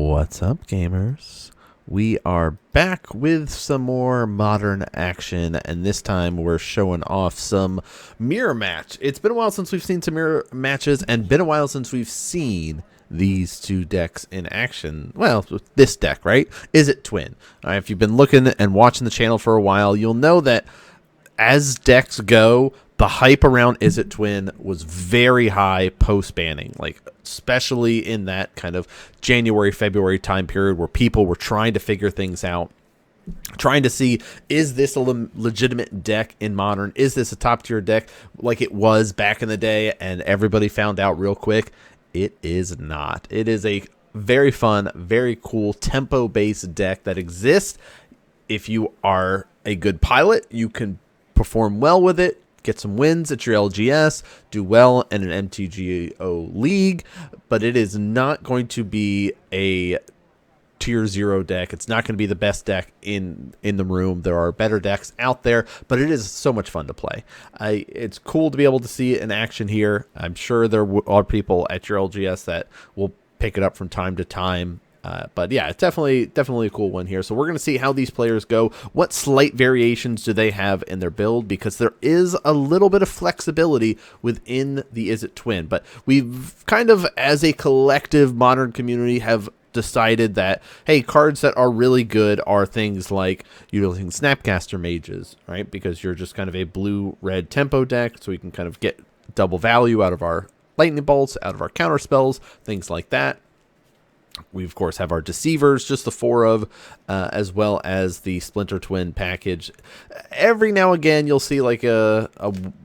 What's up, gamers? We are back with some more modern action, and this time we're showing off some mirror match. It's been a while since we've seen some mirror matches, and been a while since we've seen these two decks in action. Well, this deck, right? Izzet Twin. If you've been looking and watching the channel for a while, you'll know that as decks go, the hype around Izzet Twin was very high post-banning, like especially in that kind of January, February time period where people were trying to figure things out, trying to see, is this a legitimate deck in Modern? Is this a top-tier deck like it was back in the day? And everybody found out real quick, it is not. It is a very fun, very cool tempo-based deck that exists. If you are a good pilot, you can perform well with it, get some wins at your LGS, do well in an MTGO league, but it is not going to be a tier 0 deck. It's not going to be the best deck in the room. There are better decks out there, but it is so much fun to play. It's cool to be able to see it in action here. I'm sure there are people at your LGS that will pick it up from time to time. But yeah, it's definitely a cool one here. So we're going to see how these players go. What slight variations do they have in their build? Because there is a little bit of flexibility within the Izzet Twin. But we've kind of, as a collective modern community, have decided that, hey, cards that are really good are things like utilizing Snapcaster Mages, right? Because you're just kind of a blue-red tempo deck, so we can kind of get double value out of our lightning bolts, out of our counter spells, things like that. We, of course, have our Deceivers, just the 4 of, as well as the Splinter Twin package. Every now and again, you'll see like a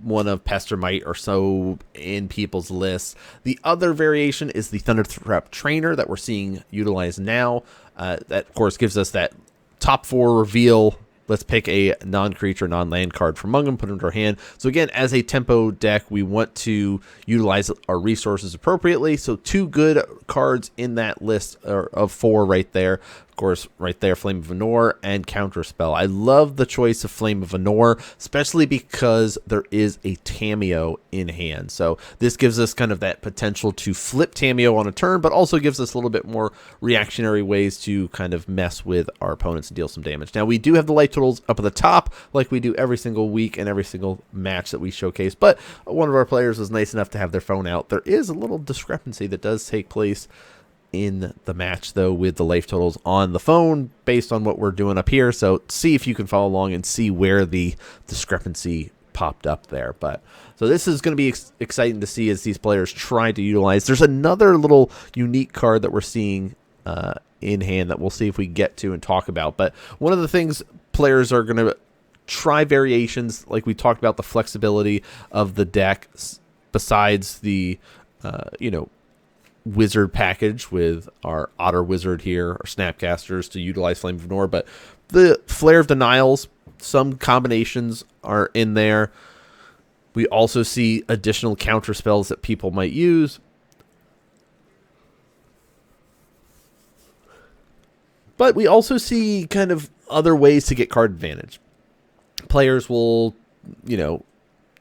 one of Pestermite or so in people's lists. The other variation is the Thundertrap Trainer that we're seeing utilized now. That, of course, gives us that top 4 reveal. Let's pick a non-creature, non-land card from among them, put it into our hand. So again, as a tempo deck, we want to utilize our resources appropriately. So 2 good cards in that list of 4 right there. Of course, right there, Flame of Venor and Counterspell. I love the choice of Flame of Venor, especially because there is a Tamiyo in hand. So this gives us kind of that potential to flip Tamiyo on a turn, but also gives us a little bit more reactionary ways to kind of mess with our opponents and deal some damage. Now, we do have the life totals up at the top, like we do every single week and every single match that we showcase, but one of our players was nice enough to have their phone out. There is a little discrepancy that does take place in the match, though, with the life totals on the phone based on what we're doing up here. So see if you can follow along and see where the discrepancy popped up there. But so this is going to be exciting to see as these players try to utilize. There's another little unique card that we're seeing in hand that we'll see if we get to and talk about. But one of the things players are going to try variations, like we talked about, the flexibility of the deck, besides the wizard package with our Otter Wizard here, our Snapcasters to utilize Flame of Venor, but the Flare of Denials, some combinations are in there. We also see additional counter spells that people might use. But we also see kind of other ways to get card advantage. Players will,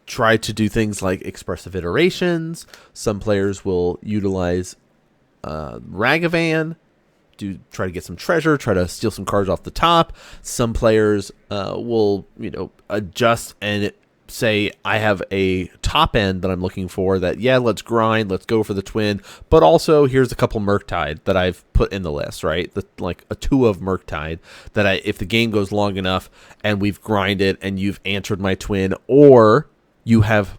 try to do things like expressive iterations. Some players will utilize Ragavan to try to get some treasure, try to steal some cards off the top. Some players will, adjust and say, I have a top end that I'm looking for that, yeah, let's grind, let's go for the twin, but also here's a couple Murktide that I've put in the list, right? Like a 2 of Murktide that if the game goes long enough and we've grinded and you've answered my twin, or you have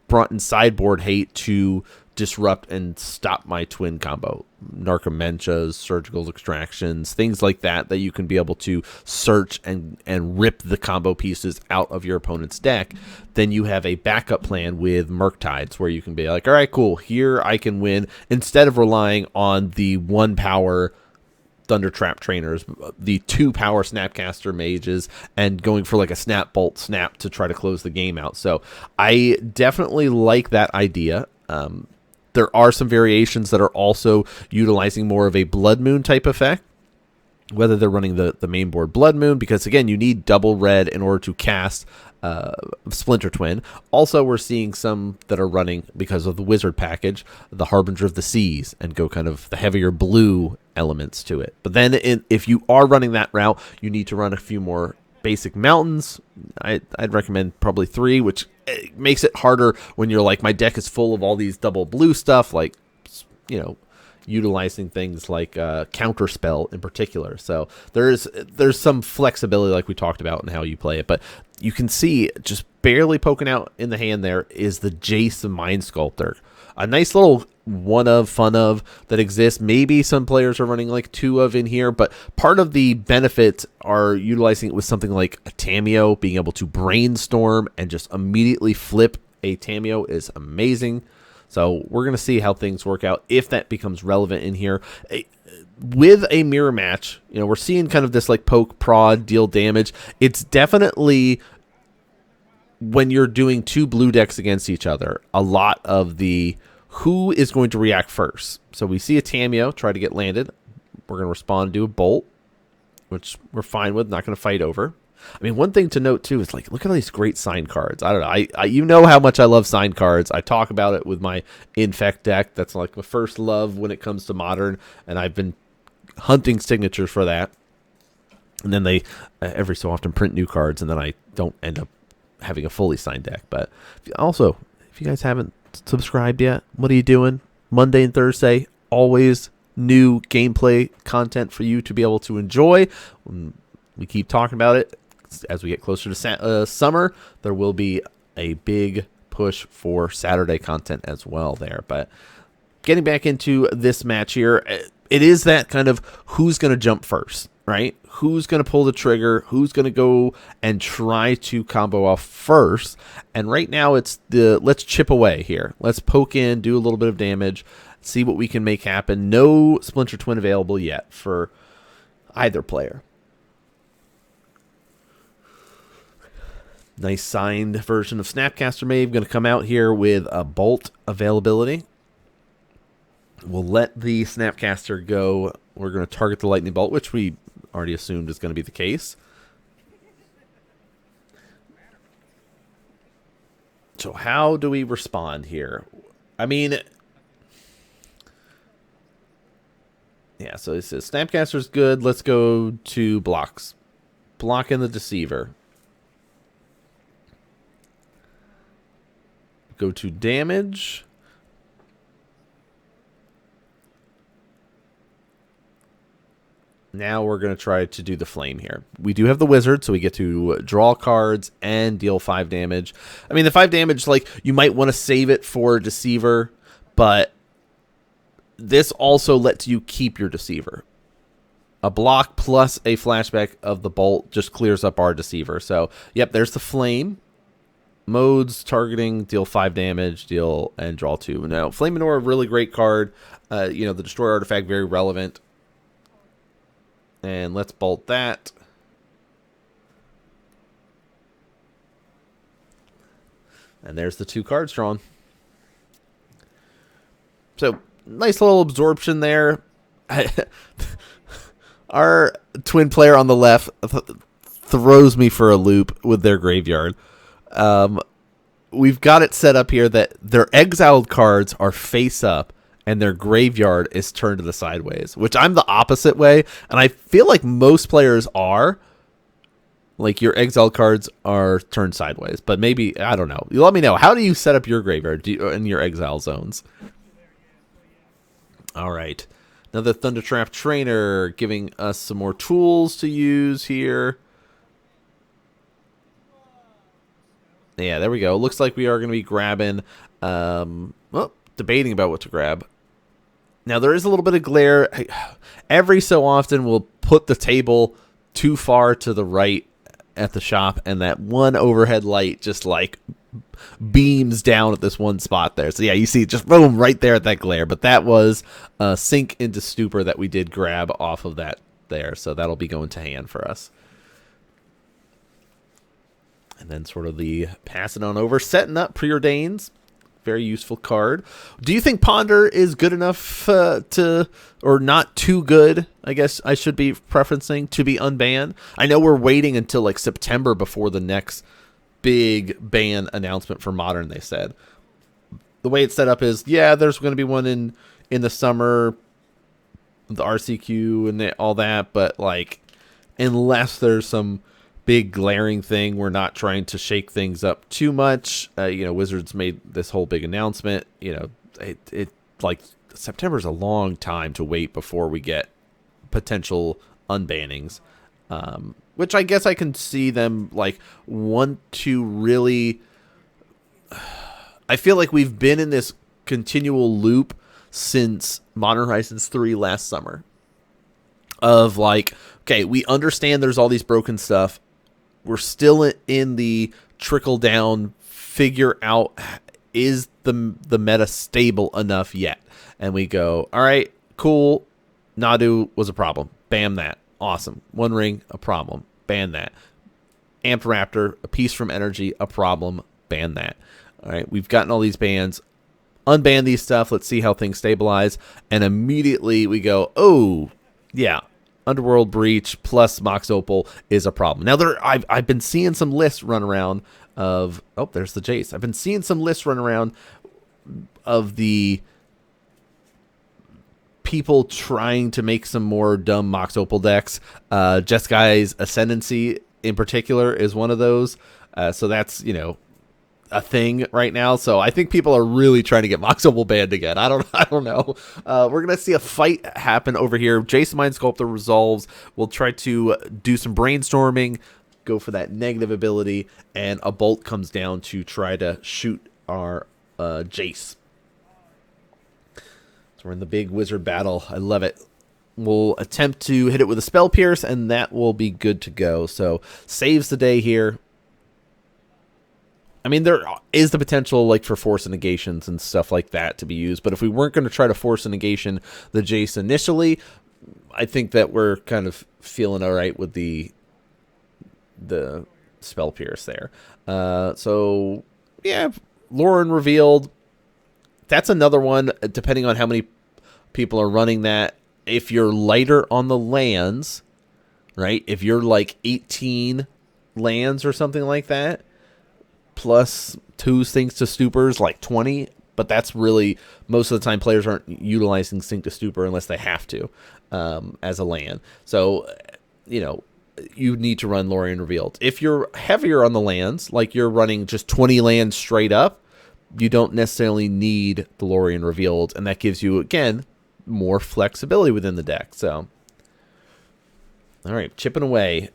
brought in sideboard hate to disrupt and stop my twin combo. Narcomentas, surgical extractions, things like that you can be able to search and rip the combo pieces out of your opponent's deck. Then you have a backup plan with Murktides where you can be like, all right, cool, here I can win instead of relying on the 1 power Thundertrap Trainers, the 2 power Snapcaster Mages, and going for like a Snap Bolt Snap to try to close the game out. So I definitely like that idea. There are some variations that are also utilizing more of a Blood Moon type effect, whether they're running the main board Blood Moon, because again, you need double red in order to cast Splinter Twin. Also, we're seeing some that are running, because of the Wizard package, the Harbinger of the Seas, and go kind of the heavier blue elements to it. But then if you are running that route, you need to run a few more basic mountains. I'd recommend probably 3, which makes it harder when you're like, my deck is full of all these double blue stuff, like, you know, utilizing things like counterspell in particular. So there's some flexibility like we talked about in how you play it. But you can see just barely poking out in the hand there is the Jace the Mind Sculptor. A nice little one of, fun of that exists. Maybe some players are running like 2 of in here, but part of the benefits are utilizing it with something like a Tameo, being able to brainstorm and just immediately flip a Tameo is amazing. So we're going to see how things work out if that becomes relevant in here. With a mirror match, you know, we're seeing kind of this like poke, prod, deal damage. It's definitely, when you're doing 2 blue decks against each other, a lot of the who is going to react first. So we see a Tameo try to get landed. We're going to respond to a Bolt, which we're fine with, not going to fight over. I mean, one thing to note, too, is, like, look at all these great sign cards. I don't know. I you know how much I love sign cards. I talk about it with my Infect deck. That's, like, my first love when it comes to Modern, and I've been hunting signatures for that. And then they, every so often, print new cards, and then I don't end up having a fully signed deck. But also, if you guys haven't subscribed yet, what are you doing? Monday and Thursday, always new gameplay content for you to be able to enjoy. We keep talking about it. As we get closer to summer, there will be a big push for Saturday content as well there. But getting back into this match here, it is that kind of who's going to jump first, right? Who's going to pull the trigger? Who's going to go and try to combo off first? And right now it's the let's chip away here. Let's poke in, do a little bit of damage, see what we can make happen. No Splinter Twin available yet for either player. Nice signed version of Snapcaster Mave. Going to come out here with a Bolt availability. We'll let the Snapcaster go. We're going to target the Lightning Bolt, which we already assumed is going to be the case. So how do we respond here? I mean, yeah, so it says Snapcaster's good. Let's go to blocks. Block in the Deceiver. Go to damage. Now we're going to try to do the flame here. We do have the wizard, so we get to draw cards and deal 5 damage. I mean, the 5 damage, like, you might want to save it for Deceiver, but this also lets you keep your Deceiver. A block plus a flashback of the Bolt just clears up our Deceiver. So, yep, there's the flame. Modes, targeting, deal 5 damage, deal, and draw 2. Now, Flame Menorah, really great card. You know, the Destroy Artifact, very relevant. And let's bolt that. And there's the 2 cards drawn. So, nice little absorption there. Our twin player on the left throws me for a loop with their graveyard. We've got it set up here that their exiled cards are face up and their graveyard is turned to the sideways, which I'm the opposite way. And I feel like most players are. Like, your exiled cards are turned sideways, but maybe, I don't know. You let me know. How do you set up your graveyard in your exile zones? All right. Another Thundertrap Trainer giving us some more tools to use here. Yeah, there we go. Looks like we are going to be grabbing, well, debating about what to grab. Now, there is a little bit of glare. Every so often, we'll put the table too far to the right at the shop, and that one overhead light just, like, beams down at this one spot there. So, yeah, you see just boom right there at that glare. But that was a Sink into Stupor that we did grab off of that there. So that'll be going to hand for us. And then sort of the pass it on over. Setting up Preordains. Very useful card. Do you think Ponder is good enough to, or not too good, I guess I should be preferencing, to be unbanned? I know we're waiting until like September before the next big ban announcement for Modern, they said. The way it's set up is, yeah, there's going to be one in the summer. the RCQ and all that, but like unless there's some big glaring thing, we're not trying to shake things up too much. You know, Wizards made this whole big announcement. You know, it like September's a long time to wait before we get potential unbannings, which I guess I can see them like want to really. I feel like we've been in this continual loop since Modern Horizons 3 last summer of like, okay, we understand there's all these broken stuff. We're still in the trickle down, figure out is the meta stable enough yet? And we go, all right, cool. Nadu was a problem. Bam that. Awesome. One Ring, a problem. Ban that. Amped Raptor, a piece from Energy, a problem. Ban that. All right, we've gotten all these bans. Unban these stuff. Let's see how things stabilize. And immediately we go, oh, yeah, Underworld Breach plus Mox Opal is a problem. Now, I've been seeing some lists run around of, oh, there's the Jace. I've been seeing some lists run around of the people trying to make some more dumb Mox Opal decks. Jeskai Ascendancy in particular is one of those. So that's, you know, a thing right now. So I think people are really trying to get Mox Opal banned again. I don't know. We're gonna see a fight happen over here. Jason Mind Sculptor resolves. We'll try to do some brainstorming, go for that negative ability, and a bolt comes down to try to shoot our Jace. So we're in the big wizard battle. I love it. We'll attempt to hit it with a Spell Pierce, and that will be good to go. So saves the day here. I mean, there is the potential like for force negations and stuff like that to be used. But if we weren't going to try to force a negation the Jace initially, I think that we're kind of feeling all right with the Spell Pierce there. So, yeah, Lauren revealed. That's another one, depending on how many people are running that. If you're lighter on the lands, right? If you're like 18 lands or something like that, plus 2 Sinks to Stupors, like 20, but that's really, most of the time players aren't utilizing Sink to Stupor unless they have to as a land. So, you know, you need to run Lorien Revealed. If you're heavier on the lands, like you're running just 20 lands straight up, you don't necessarily need the Lorien Revealed, and that gives you, again, more flexibility within the deck. So, all right, chipping away.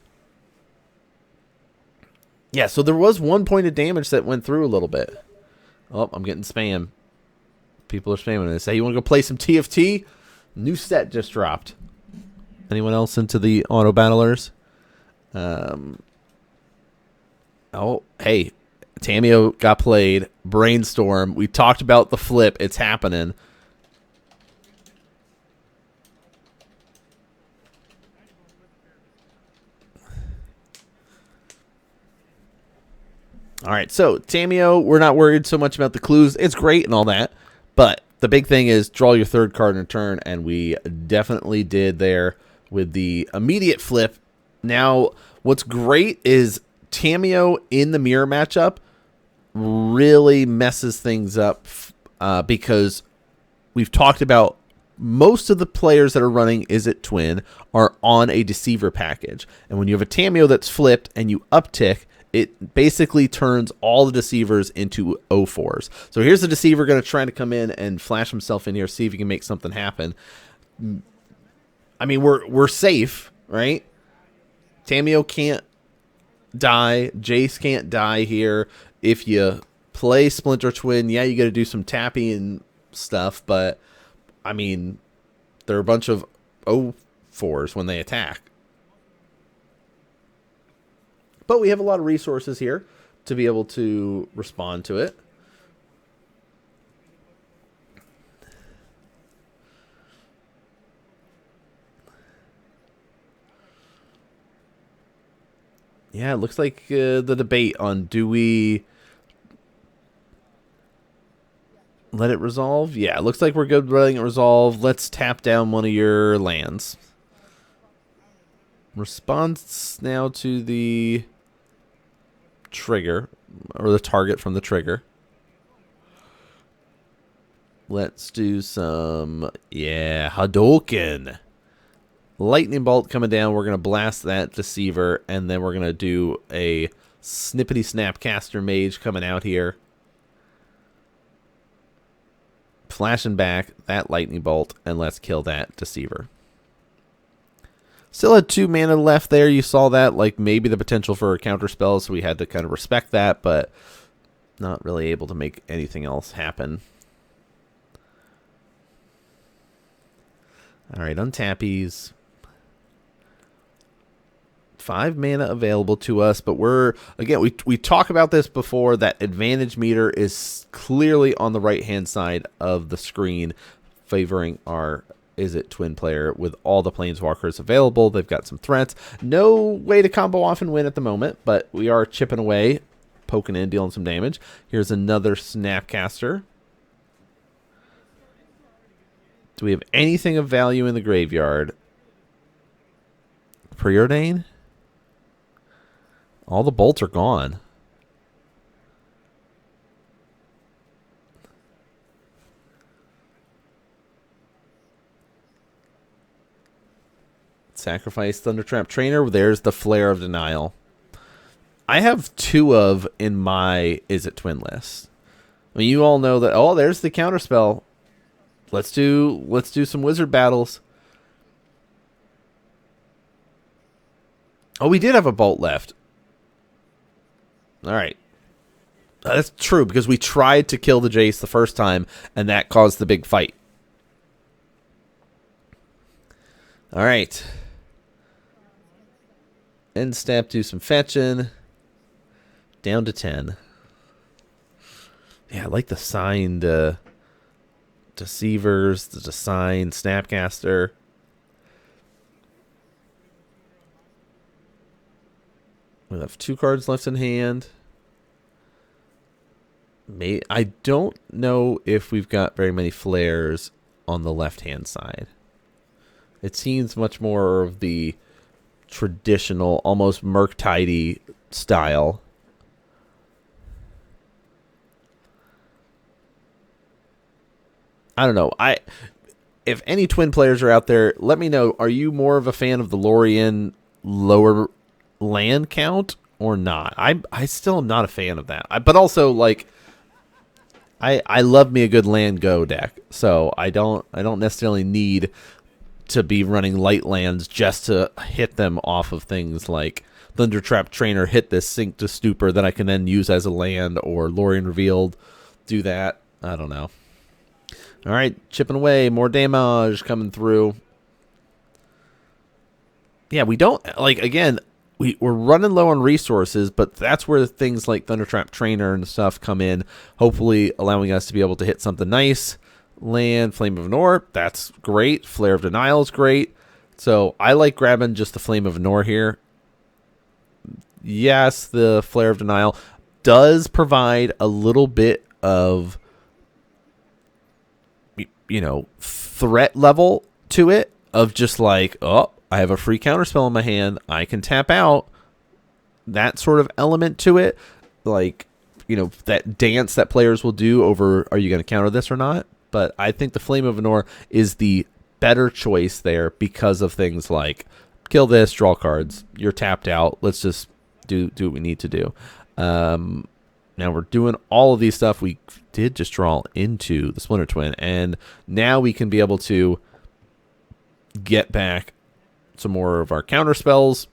Yeah, so there was 1 point of damage that went through a little bit. Oh, I'm getting spam. People are spamming this. Hey, you want to go play some TFT? New set just dropped. Anyone else into the auto battlers? Oh, hey, Tamio got played. Brainstorm. We talked about the flip. It's happening. All right, so Tamio, we're not worried so much about the clues. It's great and all that, but the big thing is draw your 3rd card in a turn, and we definitely did there with the immediate flip. Now, what's great is Tamio in the mirror matchup really messes things up because we've talked about most of the players that are running Izzet Twin are on a Deceiver package, and when you have a Tamio that's flipped and you uptick, it basically turns all the Deceivers into 0-4s. So here's the Deceiver going to try to come in and flash himself in here, see if he can make something happen. I mean, we're safe, right? Tamio can't die. Jace can't die here. If you play Splinter Twin, yeah, you got to do some tapping and stuff, but, I mean, they're a bunch of 0-4s when they attack. But we have a lot of resources here to be able to respond to it. Yeah, it looks like the debate on do we let it resolve? Yeah, it looks like we're good letting it resolve. Let's tap down one of your lands. Response now to the trigger, or the target from the trigger. Let's do some, yeah, Hadouken. Lightning bolt coming down. We're going to blast that Deceiver, and then we're going to do a Snippety Snapcaster Mage coming out here. Flashing back that Lightning Bolt, and let's kill that Deceiver. Still had 2 mana left there. You saw that, like maybe the potential for a counter spell, so we had to kind of respect that, but not really able to make anything else happen. All right, untappies. 5 mana available to us, but we're, again, we talk about this before, that advantage meter is clearly on the right-hand side of the screen, favoring our Izzet Twin player with all the Planeswalkers available. They've got some threats. No way to combo off and win at the moment, but we are chipping away, poking in, dealing some damage. Here's another Snapcaster. Do we have anything of value in the graveyard? Preordain? All the bolts are gone. Sacrifice Thundertrap Trainer. There's the Flare of Denial. I have 2 of in my Izzet Twin list. I mean, you all know that. Oh, there's the counterspell. Let's do some wizard battles. Oh, we did have a bolt left. All right. That's true, because we tried to kill the Jace the first time, and that caused the big fight. All right. End step, do some fetching. Down to 10. Yeah, I like the signed Deceivers, the signed Snapcaster. We have 2 cards left in hand. I don't know if we've got very many flares on the left-hand side. It seems much more of the traditional, almost Murktide style. I don't know. If any Twin players are out there, let me know. Are you more of a fan of the Lorien lower land count or not? I still am not a fan of that. But also, like, I love me a good land go deck, so I don't necessarily need to be running light lands just to hit them off of things like Thundertrap Trainer, hit this Sink to Stupor that I can then use as a land, or Lorien Revealed, do that. I don't know. All right, chipping away, more damage coming through. Yeah, we don't, like, again, we're running low on resources, but that's where things like Thundertrap Trainer and stuff come in, hopefully allowing us to be able to hit something nice. Land, Flame of Nor, that's great. Flare of Denial is great. So I like grabbing just the Flame of Nor here. Yes, the Flare of Denial does provide a little bit of, you know, threat level to it, of just like, oh, I have a free counterspell in my hand, I can tap out. That sort of element to it. Like, you know, that dance that players will do over, are you going to counter this or not? But I think the Flame of Nor is the better choice there because of things like, kill this, draw cards, you're tapped out, let's just do what we need to do. Now we're doing all of these stuff. We did just draw into the Splinter Twin, and now we can be able to get back some more of our counter spells,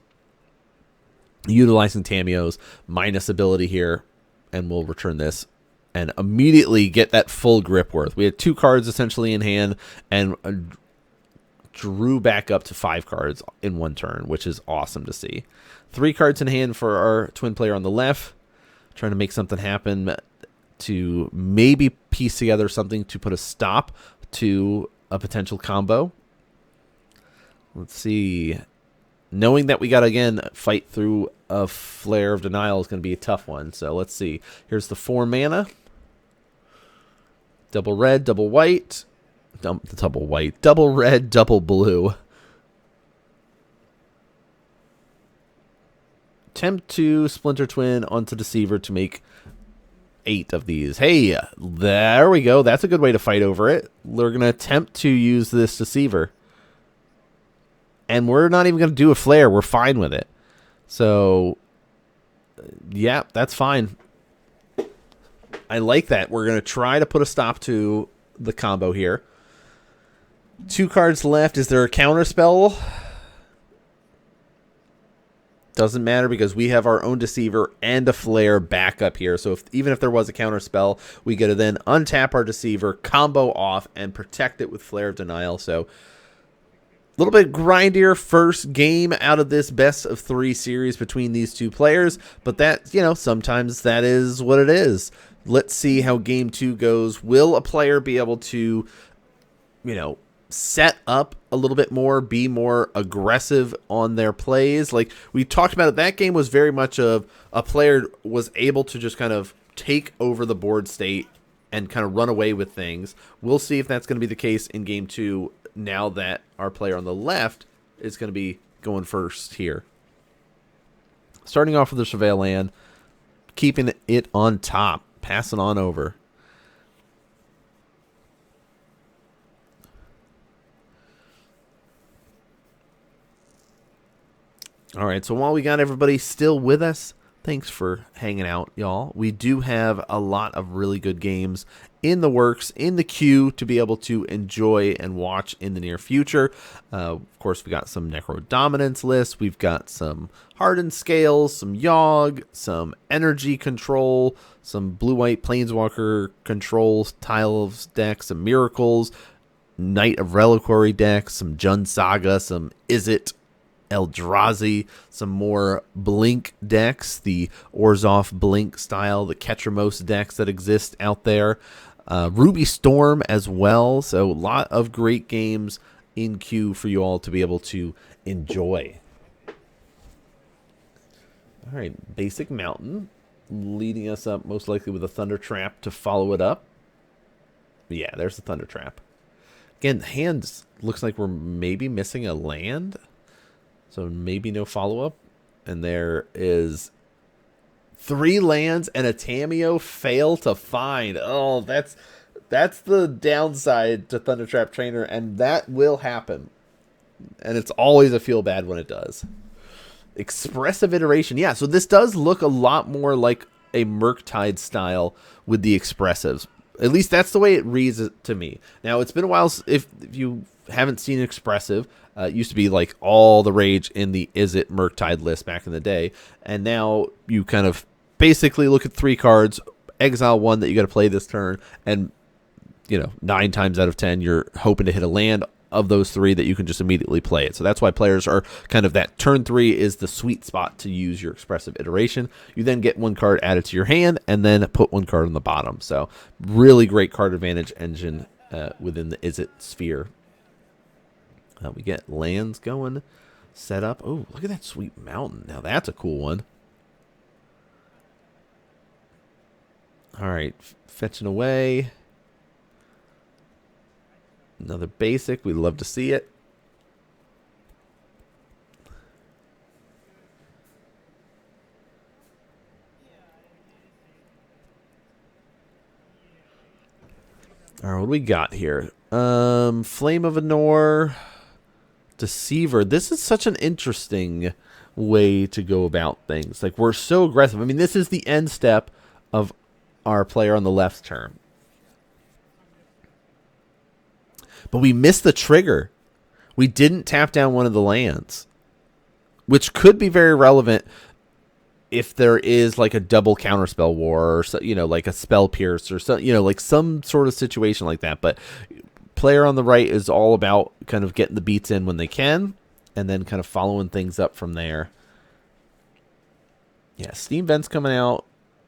utilizing Tamio's minus ability here, and we'll return this and immediately get that full grip worth. We had 2 cards essentially in hand, and drew back up to 5 cards in one turn, which is awesome to see. 3 cards in hand for our Twin player on the left, trying to make something happen to maybe piece together something to put a stop to a potential combo. Let's see. Knowing that we got to, again, fight through a Flare of Denial is going to be a tough one. So let's see. Here's the 4 mana. Double red, double white. Double white. Double red, double blue. Attempt to Splinter Twin onto Deceiver to make 8 of these. Hey, there we go. That's a good way to fight over it. We're going to attempt to use this Deceiver. And we're not even going to do a flare. We're fine with it. So, yeah, that's fine. I like that. We're going to try to put a stop to the combo here. 2 cards left. Is there a counter spell? Doesn't matter because we have our own Deceiver and a Flare backup here. So even if there was a counter spell, we get to then untap our Deceiver, combo off, and protect it with Flare of Denial. So a little bit grindier first game out of this best of 3 series between these 2 players. But that, you know, sometimes that is what it is. Let's see how game 2 goes. Will a player be able to, you know, set up a little bit more, be more aggressive on their plays? Like we talked about it, that game was very much of a player was able to just kind of take over the board state and kind of run away with things. We'll see if that's going to be the case in game 2 now that our player on the left is going to be going first here. Starting off with the Surveil land, keeping it on top, passing on over. All right, so while we got everybody still with us, thanks for hanging out, y'all. We do have a lot of really good games in the works, in the queue, to be able to enjoy and watch in the near future. Of course, we got some Necro Dominance lists. We've got some Hardened Scales, some Yogg, some Energy Control, some Blue-White Planeswalker Controls, Tiles decks, some Miracles, Knight of Reliquary decks, some Jund Saga, some Izzet Eldrazi, some more Blink decks, the Orzhov Blink style, the Ketramos decks that exist out there, Ruby Storm as well. So a lot of great games in queue for you all to be able to enjoy. All right, Basic Mountain leading us up most likely with a Thunder Trap to follow it up. Yeah, there's the Thunder Trap. Again, the hand looks like we're maybe missing a land. So maybe no follow-up. And there is 3 lands and a Tamiyo fail to find. Oh, that's the downside to Thunder Trap Trainer, and that will happen. And it's always a feel bad when it does. Expressive Iteration. Yeah, so this does look a lot more like a Murktide style with the expressives. At least that's the way it reads to me. Now, it's been a while if you haven't seen Expressive. It used to be like all the rage in the Izzet Murktide list back in the day. And now you kind of basically look at 3 cards, exile 1 that you got to play this turn, and, you know, 9 times out of 10, you're hoping to hit a land of those 3 that you can just immediately play it. So that's why players are kind of that turn 3 is the sweet spot to use your Expressive Iteration. You then get 1 card added to your hand and then put 1 card on the bottom. So really great card advantage engine within the Izzet sphere. We get lands going, set up. Oh, look at that sweet mountain. Now that's a cool one. All right, fetching away. Another basic. We love to see it. All right, what do we got here? Flame of Anor, Deceiver. This is such an interesting way to go about things. Like, we're so aggressive. I mean, this is the end step of our player on the left's turn. But we missed the trigger. We didn't tap down one of the lands, which could be very relevant if there is like a double counterspell war, or so, you know, like a spell pierce or so, you know, like some sort of situation like that. But player on the right is all about kind of getting the beats in when they can, and then kind of following things up from there. Yeah, Steam Vent's coming out.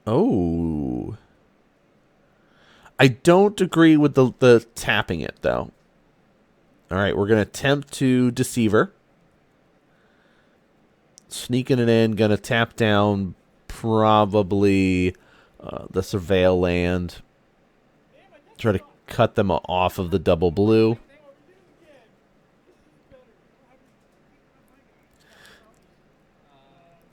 Oh, I don't agree with the tapping it though. All right, we're gonna attempt to Deceiver. Sneaking it in, gonna tap down probably the Surveil land. Try to cut them off of the double blue.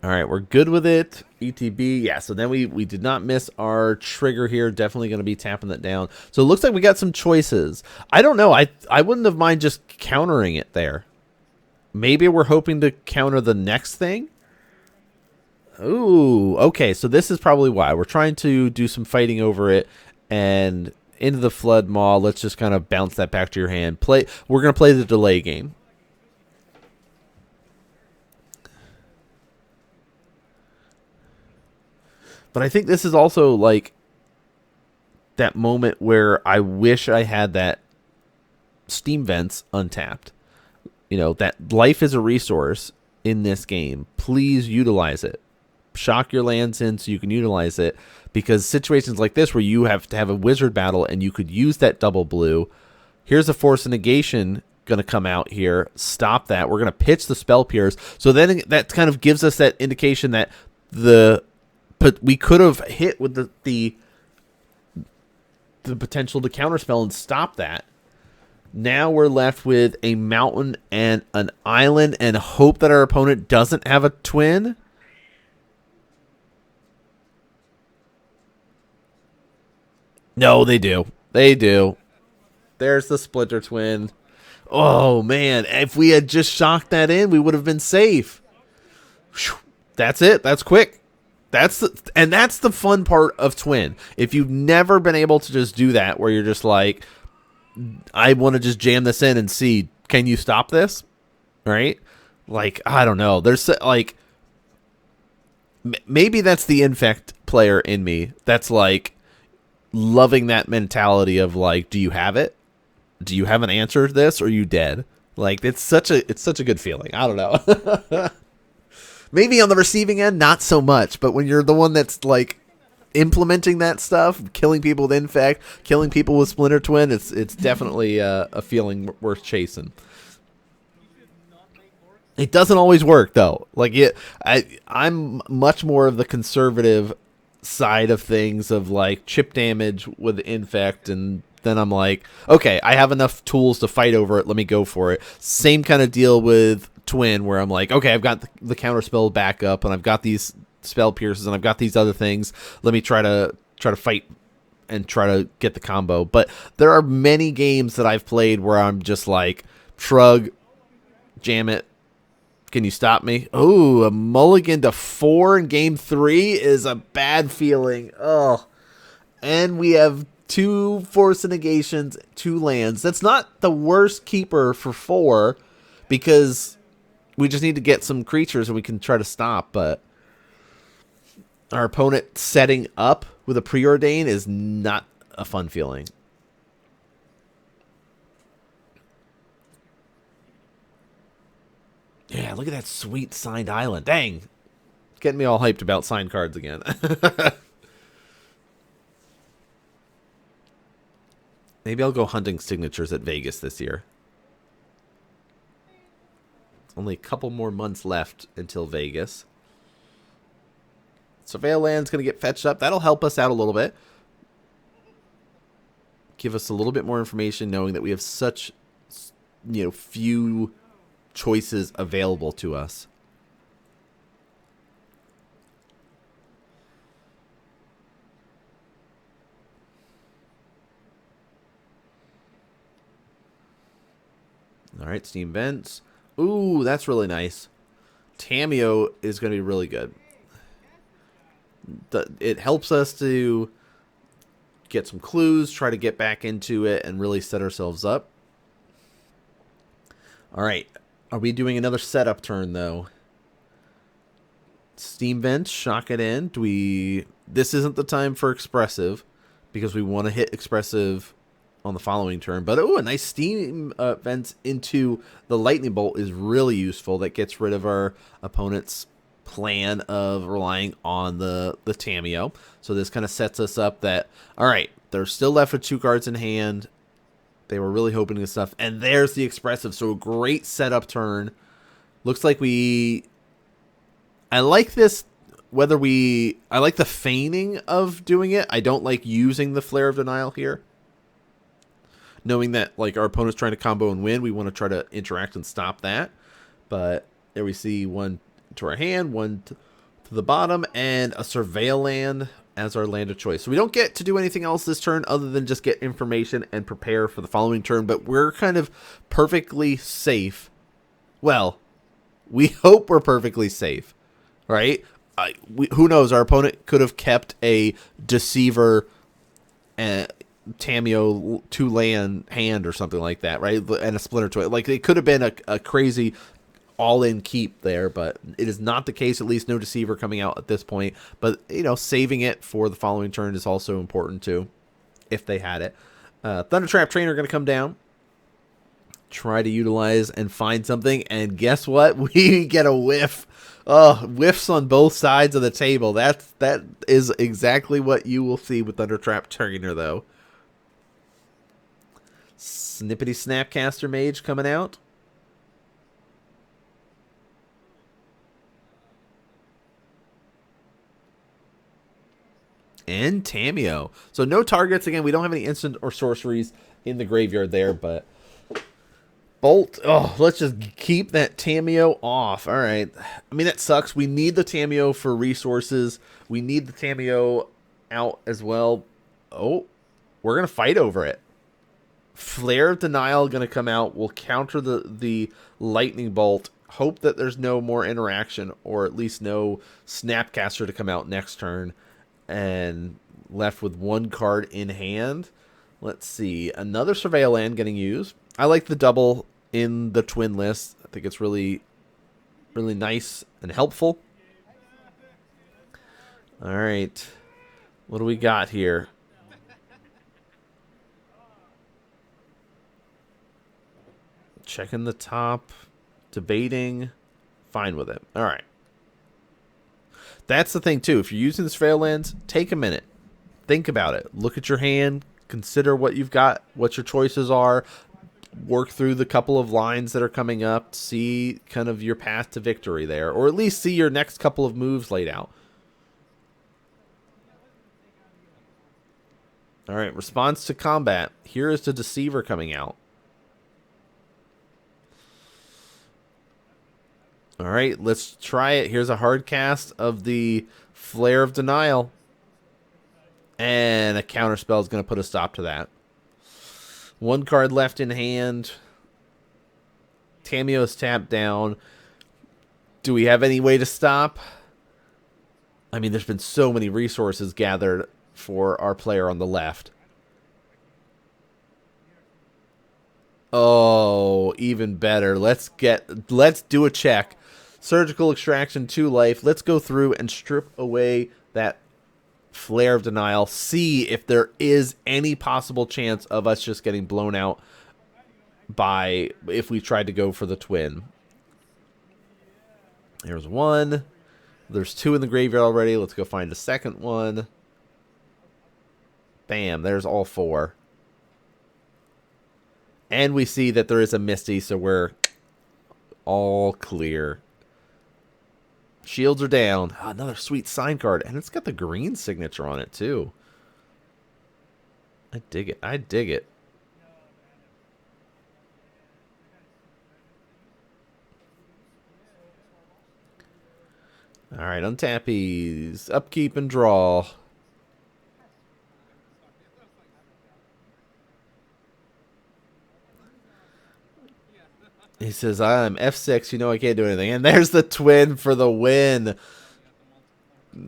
All right, we're good with it. ETB, yeah. So then we did not miss our trigger here. Definitely going to be tapping that down. So it looks like we got some choices. I don't know. I wouldn't have mind just countering it there. Maybe we're hoping to counter the next thing. Ooh, okay. So this is probably why we're trying to do some fighting over it and into the Flood Maw. Let's just kind of bounce that back to your hand. Play. We're going to play the delay game. But I think this is also like that moment where I wish I had that Steam Vents untapped. You know, that life is a resource in this game. Please utilize it. Shock your lands in so you can utilize it. Because situations like this where you have to have a wizard battle and you could use that double blue. Here's a Force of Negation going to come out here. Stop that. We're going to pitch the Spell Pierce. So then that kind of gives us that indication that but we could have hit with the potential to counterspell and stop that. Now we're left with a mountain and an island and hope that our opponent doesn't have a twin. No, they do. They do. There's the Splinter Twin. Oh, man. If we had just shocked that in, we would have been safe. Whew. That's it. That's quick. That's the fun part of Twin. If you've never been able to just do that, where you're just like, I want to just jam this in and see, can you stop this? Right? Like, I don't know. There's like, maybe that's the Infect player in me. That's like loving that mentality of like, do you have it? Do you have an answer to this? Or are you dead? Like, it's such a good feeling. I don't know. Maybe on the receiving end, not so much. But when you're the one that's like implementing that stuff, killing people with Infect, killing people with Splinter Twin, it's definitely a feeling worth chasing. It doesn't always work though. Like I'm much more of the conservative side of things of like chip damage with Infect, and then I'm like, okay, I have enough tools to fight over it. Let me go for it. Same kind of deal with Twin, where I'm like, okay, I've got the counter spell back up, and I've got these spell pierces, and I've got these other things. Let me try to fight and try to get the combo. But there are many games that I've played where I'm just like, shrug, jam it. Can you stop me? Oh, a mulligan to 4 in game 3 is a bad feeling. Oh, and we have 2 Force of Negations, 2 lands. That's not the worst keeper for 4, because we just need to get some creatures and we can try to stop, but our opponent setting up with a Preordain is not a fun feeling. Yeah, look at that sweet signed island. Dang. Getting me all hyped about signed cards again. Maybe I'll go hunting signatures at Vegas this year. Only a couple more months left until Vegas. Surveil Land's going to get fetched up. That'll help us out a little bit. Give us a little bit more information knowing that we have such, few choices available to us. All right, Steam Vents. Ooh, that's really nice. Tamiyo is going to be really good. It helps us to get some clues, try to get back into it, and really set ourselves up. All right. Are we doing another setup turn, though? Steam Vents, shock it in. This isn't the time for Expressive, because we want to hit Expressive on the following turn. But a nice Steam Vents into the Lightning Bolt is really useful. That gets rid of our opponent's plan of relying on the Tamiyo. So this kind of sets us up that, all right, they're still left with 2 cards in hand. They were really hoping to stuff. And there's the Expressive. So a great setup turn. Looks like I like this. I like the feigning of doing it. I don't like using the Flare of Denial here. Knowing that like our opponent's trying to combo and win, we want to try to interact and stop that. But there we see 1 to our hand, 1 to the bottom, and a Surveil land as our land of choice. So we don't get to do anything else this turn other than just get information and prepare for the following turn, but we're kind of perfectly safe. Well, we hope we're perfectly safe, right? Who knows? Our opponent could have kept a Deceiver and Tamiyo 2-land hand or something like that, right? And a Splinter Twin. Like, it could have been a crazy all-in keep there, but it is not the case. At least no Deceiver coming out at this point. But, you know, saving it for the following turn is also important, too, if they had it. Thunder Trap Trainer going to come down. Try to utilize and find something, and guess what? We get a whiff. Oh, whiffs on both sides of the table. That is exactly what you will see with Thunder Trap Trainer, though. Snippety Snapcaster Mage coming out. And Tamiyo. So no targets. Again, we don't have any instant or sorceries in the graveyard there, but Bolt. Oh, let's just keep that Tamiyo off. All right. I mean, that sucks. We need the Tamiyo for resources. We need the Tamiyo out as well. Oh, we're going to fight over it. Flare of Denial going to come out. We'll counter the Lightning Bolt. Hope that there's no more interaction, or at least no Snapcaster to come out next turn. And left with one card in hand. Let's see. Another Surveil land getting used. I like the double in the twin list. I think it's really, really nice and helpful. All right. What do we got here? Checking the top. Debating. Fine with it. All right. That's the thing, too. If you're using the Surveil lands, take a minute. Think about it. Look at your hand. Consider what you've got, what your choices are. Work through the couple of lines that are coming up. See kind of your path to victory there. Or at least see your next couple of moves laid out. All right, response to combat. Here is the Deceiver coming out. All right, let's try it. Here's a hard cast of the Flare of Denial. And a counterspell is going to put a stop to that. One card left in hand. Tamiyo's tapped down. Do we have any way to stop? I mean, there's been so many resources gathered for our player on the left. Oh, even better. Let's do a check. Surgical Extraction, 2 life. Let's go through and strip away that Flare of Denial. See if there is any possible chance of us just getting blown out by if we tried to go for the twin. There's one. There's 2 in the graveyard already. Let's go find a second one. Bam, there's all 4. And we see that there is a Misty, so we're all clear. Shields are down. Oh, another sweet sign card. And it's got the green signature on it, too. I dig it. I dig it. All right, untappies. Upkeep and draw. He says, I'm F6, you know I can't do anything. And there's the twin for the win.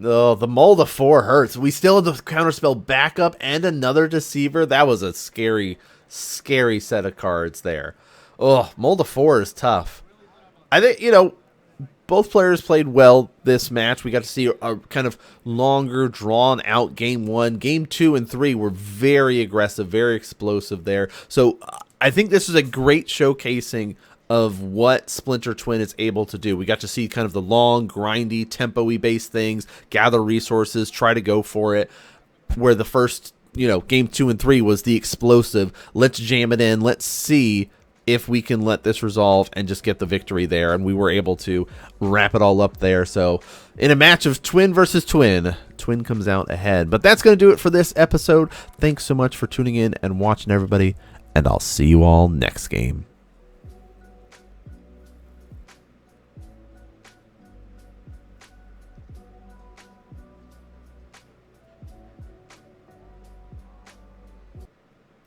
Oh, the Mold of 4 hurts. We still have the counterspell backup and another Deceiver. That was a scary, scary set of cards there. Oh, Mold of 4 is tough. I think, you know, both players played well this match. We got to see a kind of longer, drawn-out Game 1. Game 2 and 3 were very aggressive, very explosive there. So I think this is a great showcasing of what Splinter Twin is able to do. We got to see kind of the long, grindy, tempo-y based things, gather resources, try to go for it, where the first, you know, Game 2 and 3 was the explosive. Let's jam it in. Let's see if we can let this resolve and just get the victory there. And we were able to wrap it all up there. So in a match of twin versus twin, twin comes out ahead. But that's going to do it for this episode. Thanks so much for tuning in and watching, everybody. And I'll see you all next game.